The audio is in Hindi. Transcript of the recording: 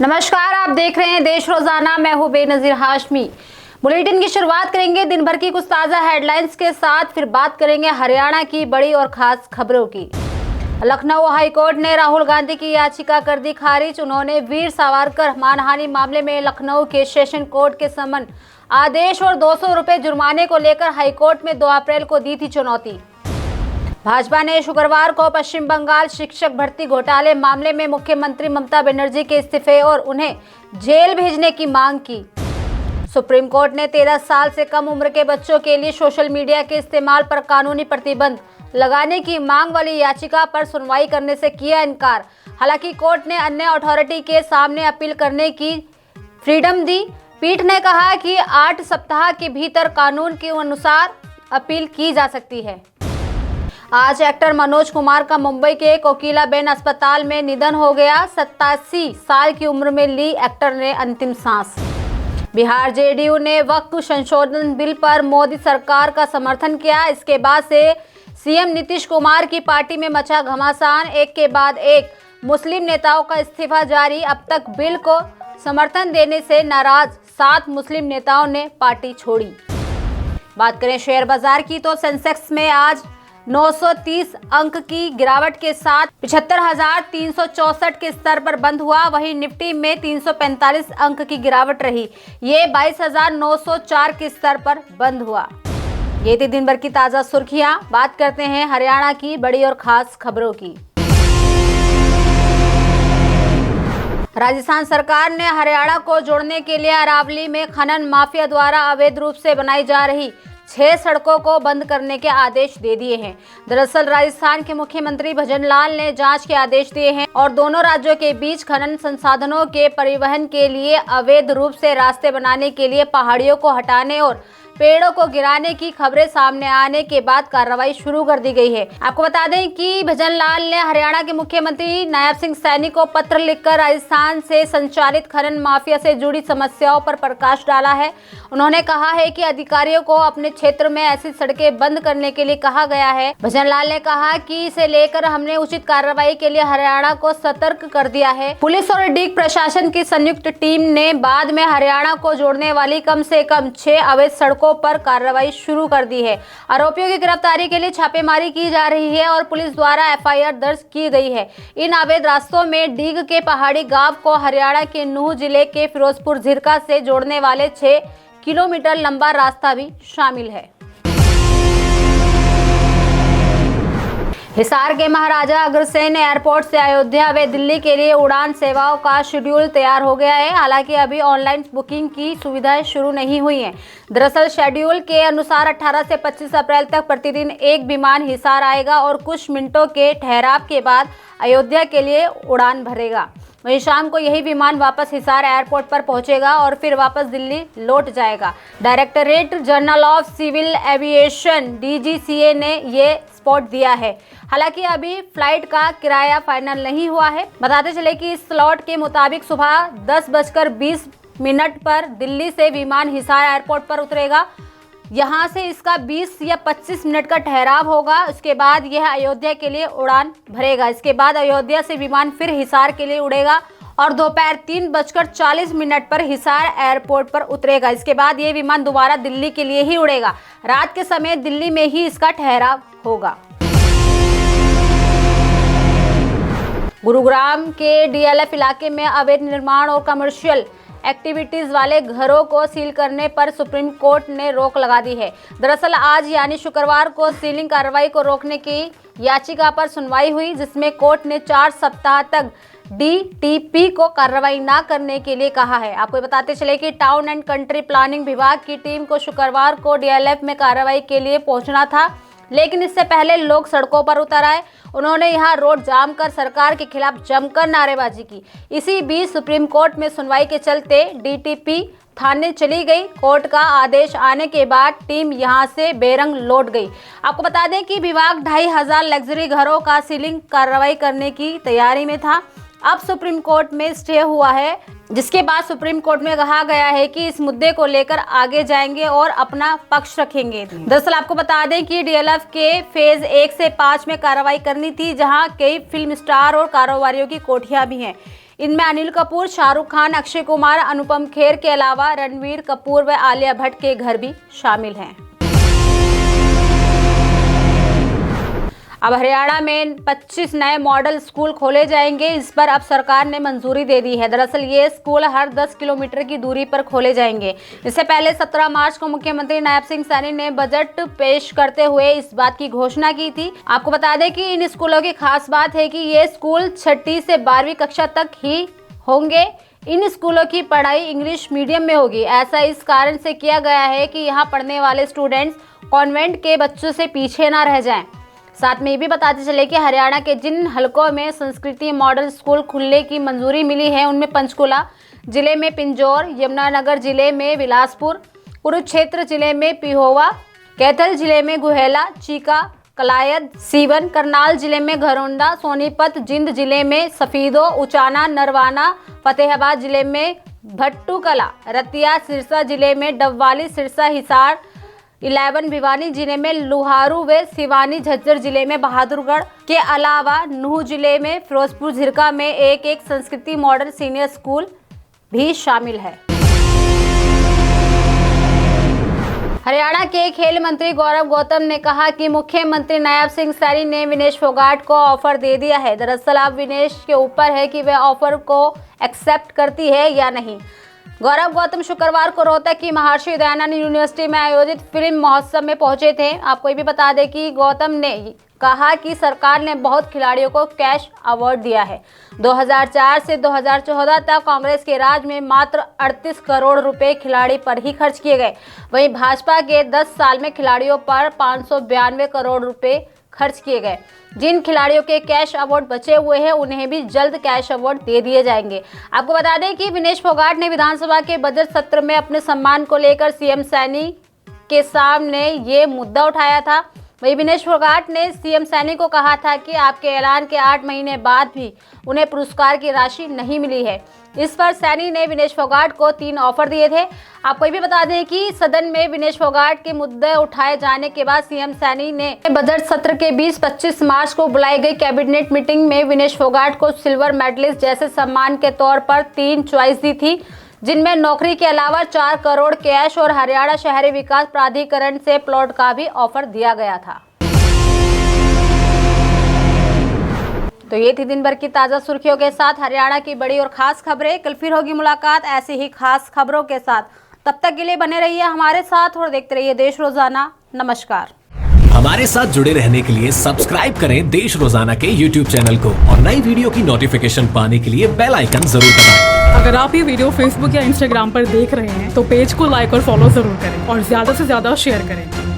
नमस्कार, आप देख रहे हैं देश रोजाना। मैं हूं बेनजीर हाशमी। बुलेटिन की शुरुआत करेंगे दिन भर की कुछ ताजा हेडलाइंस के साथ, फिर बात करेंगे हरियाणा की बड़ी और खास खबरों की। लखनऊ हाईकोर्ट ने राहुल गांधी की याचिका कर दी खारिज। उन्होंने वीर सावरकर मानहानि मामले में लखनऊ के सेशन कोर्ट के समन आदेश और 200 रुपए जुर्माने को लेकर हाईकोर्ट में 2 अप्रैल को दी थी चुनौती। भाजपा ने शुक्रवार को पश्चिम बंगाल शिक्षक भर्ती घोटाले मामले में मुख्यमंत्री ममता बनर्जी के इस्तीफे और उन्हें जेल भेजने की मांग की। सुप्रीम कोर्ट ने 13 साल से कम उम्र के बच्चों के लिए सोशल मीडिया के इस्तेमाल पर कानूनी प्रतिबंध लगाने की मांग वाली याचिका पर सुनवाई करने से किया इनकार। हालांकि कोर्ट ने अन्य अथॉरिटी के सामने अपील करने की फ्रीडम दी। पीठ ने कहा कि 8 सप्ताह के भीतर कानून के अनुसार अपील की जा सकती है। आज एक्टर मनोज कुमार का मुंबई के कोकिलाबेन अस्पताल में निधन हो गया। 87 साल की उम्र में ली एक्टर ने अंतिम सांस। बिहार जेडीयू ने वक्फ संशोधन बिल पर मोदी सरकार का समर्थन किया। इसके बाद से सीएम नीतीश कुमार की पार्टी में मचा घमासान। एक के बाद एक मुस्लिम नेताओं का इस्तीफा जारी। अब तक बिल को समर्थन देने से नाराज 7 मुस्लिम नेताओं ने पार्टी छोड़ी। बात करें शेयर बाजार की तो सेंसेक्स में आज 930 अंक की गिरावट के साथ 75,364 के स्तर पर बंद हुआ। वहीं निफ्टी में 345 अंक की गिरावट रही। ये 22,904 के स्तर पर बंद हुआ। ये थी दिन भर की ताजा सुर्खियां। बात करते हैं हरियाणा की बड़ी और खास खबरों की। राजस्थान सरकार ने हरियाणा को जोड़ने के लिए अरावली में खनन माफिया द्वारा अवैध रूप से बनाई जा रही 6 सड़कों को बंद करने के आदेश दे दिए हैं। दरअसल राजस्थान के मुख्यमंत्री भजनलाल ने जांच के आदेश दिए हैं और दोनों राज्यों के बीच खनन संसाधनों के परिवहन के लिए अवैध रूप से रास्ते बनाने के लिए पहाड़ियों को हटाने और पेड़ों को गिराने की खबरें सामने आने के बाद कार्रवाई शुरू कर दी गई है। आपको बता दें कि भजनलाल ने हरियाणा के मुख्यमंत्री नायब सिंह सैनी को पत्र लिखकर राजस्थान से संचालित खनन माफिया से जुड़ी समस्याओं पर प्रकाश डाला है। उन्होंने कहा है कि अधिकारियों को अपने क्षेत्र में ऐसी सड़कें बंद करने के लिए कहा गया है। भजनलाल ने कहा कि इसे लेकर हमने उचित कार्रवाई के लिए हरियाणा को सतर्क कर दिया है। पुलिस और डीग प्रशासन की संयुक्त टीम ने बाद में हरियाणा को जोड़ने वाली कम से कम 6 अवैध सड़कों पर कार्रवाई शुरू कर दी है। आरोपियों की गिरफ्तारी के लिए छापेमारी की जा रही है और पुलिस द्वारा एफआईआर दर्ज की गई है। इन अवैध रास्तों में डीग के पहाड़ी गांव को हरियाणा के नूह जिले के फिरोजपुर झिरका से जोड़ने वाले 6 किलोमीटर लंबा रास्ता भी शामिल है। हिसार के महाराजा अग्रसेन एयरपोर्ट से अयोध्या व दिल्ली के लिए उड़ान सेवाओं का शेड्यूल तैयार हो गया है। हालांकि अभी ऑनलाइन बुकिंग की सुविधाएं शुरू नहीं हुई हैं। दरअसल शेड्यूल के अनुसार 18 से 25 अप्रैल तक प्रतिदिन एक विमान हिसार आएगा और कुछ मिनटों के ठहराव के बाद अयोध्या के लिए उड़ान भरेगा। वहीं शाम को यही विमान वापस हिसार एयरपोर्ट पर पहुंचेगा और फिर वापस दिल्ली लौट जाएगा। Directorate general of civil aviation DGCA ने ये स्पॉट दिया है। हालांकि अभी फ्लाइट का किराया फाइनल नहीं हुआ है। बताते चले कि इस स्लॉट के मुताबिक सुबह 10:20 पर दिल्ली से विमान हिसार एयरपोर्ट पर उतरेगा। यहाँ से इसका 20 या 25 मिनट का ठहराव होगा। उसके बाद यह अयोध्या के लिए उड़ान भरेगा। इसके बाद अयोध्या से विमान फिर हिसार के लिए उड़ेगा और दोपहर 3:40 पर हिसार एयरपोर्ट पर उतरेगा। इसके बाद ये विमान दोबारा दिल्ली के लिए ही उड़ेगा। रात के समय दिल्ली में ही इसका ठहराव होगा। गुरुग्राम के DLF इलाके में अवैध निर्माण और कमर्शियल एक्टिविटीज वाले घरों को सील करने पर सुप्रीम कोर्ट ने रोक लगा दी है। दरअसल आज यानी शुक्रवार को सीलिंग कार्रवाई को रोकने की याचिका पर सुनवाई हुई, जिसमें कोर्ट ने 4 सप्ताह तक DTP को कार्रवाई न करने के लिए कहा है। आपको बताते चले कि टाउन एंड कंट्री प्लानिंग विभाग की टीम को शुक्रवार को DLF में कार्रवाई के लिए पहुंचना था, लेकिन इससे पहले लोग सड़कों पर उतर आए। उन्होंने यहां रोड जाम कर सरकार के खिलाफ जमकर नारेबाजी की। इसी बीच सुप्रीम कोर्ट में सुनवाई के चलते DTP थाने चली गई। कोर्ट का आदेश आने के बाद टीम यहां से बेरंग लौट गई। आपको बता दें कि विभाग 2,500 लग्जरी घरों का सीलिंग कार्रवाई करने की तैयारी में था। अब सुप्रीम कोर्ट में स्टे हुआ है, जिसके बाद सुप्रीम कोर्ट में कहा गया है कि इस मुद्दे को लेकर आगे जाएंगे और अपना पक्ष रखेंगे। दरअसल आपको बता दें कि DLF के फेज 1 से 5 में कार्रवाई करनी थी, जहां कई फिल्म स्टार और कारोबारियों की कोठियां भी हैं। इनमें अनिल कपूर, शाहरुख खान, अक्षय कुमार, अनुपम खेर के अलावा रणवीर कपूर व आलिया भट्ट के घर भी शामिल हैं। अब हरियाणा में 25 नए मॉडल स्कूल खोले जाएंगे। इस पर अब सरकार ने मंजूरी दे दी है। दरअसल ये स्कूल हर 10 किलोमीटर की दूरी पर खोले जाएंगे। इससे पहले 17 मार्च को मुख्यमंत्री नायब सिंह सैनी ने बजट पेश करते हुए इस बात की घोषणा की थी। आपको बता दें कि इन स्कूलों की खास बात है कि ये स्कूल 6ठी से 12वीं कक्षा तक ही होंगे। इन स्कूलों की पढ़ाई इंग्लिश मीडियम में होगी। ऐसा इस कारण से किया गया है कि यहाँ पढ़ने वाले स्टूडेंट्स कॉन्वेंट के बच्चों से पीछे ना रह जाएं। साथ में ये भी बताते चले कि हरियाणा के जिन हलकों में संस्कृति मॉडल स्कूल खुलने की मंजूरी मिली है उनमें पंचकुला जिले में पिंजौर, यमुनानगर जिले में बिलासपुर, कुरुक्षेत्र जिले में पिहोवा, कैथल जिले में गुहेला, चीका, कलायद, सीवन, करनाल जिले में घरौंडा, सोनीपत, जिंद जिले में सफीदो, उचाना, नरवाना, फतेहाबाद जिले में भट्टूकला, रतिया, सिरसा जिले में डबवाली, सिरसा, हिसार 11 भिवानी जिले में लुहारू व सिवानी, झज्जर जिले में बहादुरगढ़ के अलावा नूह जिले में फिरोजपुर झिरका में एक संस्कृति मॉडल सीनियर स्कूल भी शामिल है। हरियाणा के खेल मंत्री गौरव गौतम ने कहा कि मुख्यमंत्री नायब सिंह सैनी ने विनेश फोगाट को ऑफर दे दिया है। दरअसल अब विनेश के ऊपर है कि वह ऑफर को एक्सेप्ट करती है या नहीं। गौरव गौतम शुक्रवार को रोहतक की महर्षि दयानंद यूनिवर्सिटी में आयोजित फिल्म महोत्सव में पहुंचे थे। आपको ये भी बता दें कि गौतम ने कहा कि सरकार ने बहुत खिलाड़ियों को कैश अवार्ड दिया है। 2004 से 2014 तक कांग्रेस के राज में मात्र 38 करोड़ रुपए खिलाड़ी पर ही खर्च किए गए। वहीं भाजपा के 10 साल में खिलाड़ियों पर 592 करोड़ रुपए खर्च किए गए। जिन खिलाड़ियों के कैश अवार्ड बचे हुए हैं उन्हें भी जल्द कैश अवार्ड दे दिए जाएंगे। आपको बता दें कि विनेश फोगाट ने विधानसभा के बजट सत्र में अपने सम्मान को लेकर सीएम सैनी के सामने ये मुद्दा उठाया था। वहीं विनेश फोगाट ने सीएम सैनी को कहा था कि आपके ऐलान के 8 महीने बाद भी उन्हें पुरस्कार की राशि नहीं मिली है। इस पर सैनी ने विनेश फोगाट को 3 ऑफर दिए थे। आपको ये भी बता दें कि सदन में विनेश फोगाट के मुद्दे उठाए जाने के बाद सीएम सैनी ने बजट सत्र के 20-25 मार्च को बुलाई गई कैबिनेट मीटिंग में विनेश फोगाट को सिल्वर मेडलिस्ट जैसे सम्मान के तौर पर 3 चॉइस दी थी, जिनमें नौकरी के अलावा 4 करोड़ कैश और हरियाणा शहरी विकास प्राधिकरण से प्लॉट का भी ऑफर दिया गया था। तो ये थी दिन भर की ताज़ा सुर्खियों के साथ हरियाणा की बड़ी और खास खबरें। कल फिर होगी मुलाकात ऐसी ही खास खबरों के साथ। तब तक के लिए बने रहिए हमारे साथ और देखते रहिए देश रोजाना। नमस्कार। हमारे साथ जुड़े रहने के लिए सब्सक्राइब करें देश रोजाना के YouTube चैनल को और नई वीडियो की नोटिफिकेशन पाने के लिए बेल आइकन जरूर दबाएं। अगर आप ये वीडियो Facebook या Instagram पर देख रहे हैं तो पेज को लाइक और फॉलो जरूर करें और ज्यादा से ज्यादा शेयर करें।